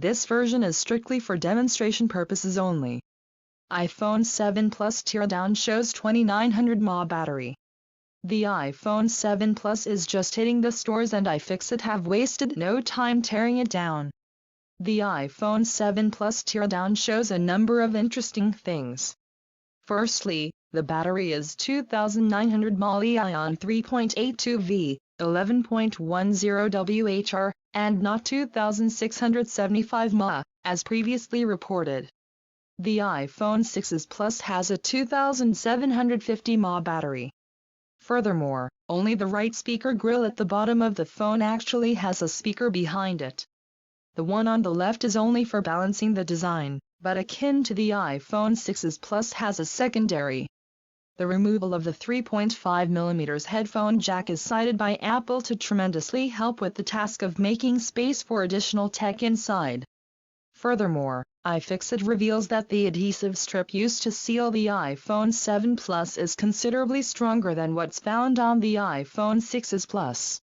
This version is strictly for demonstration purposes only. iPhone 7 Plus teardown shows 2900 mAh battery. The iPhone 7 Plus is just hitting the stores and iFixit have wasted no time tearing it down. The iPhone 7 Plus teardown shows a number of interesting things. Firstly, the battery is 2900 mAh ion 3.82V, 11.10 Wh, and not 2675 mAh, as previously reported. The iPhone 6s Plus has a 2750 mAh battery. Furthermore, only the right speaker grille at the bottom of the phone actually has a speaker behind it. The one on the left is only for balancing the design, but akin to the iPhone 6s Plus has a secondary. The removal of the 3.5mm headphone jack is cited by Apple to tremendously help with the task of making space for additional tech inside. Furthermore, iFixit reveals that the adhesive strip used to seal the iPhone 7 Plus is considerably stronger than what's found on the iPhone 6s Plus.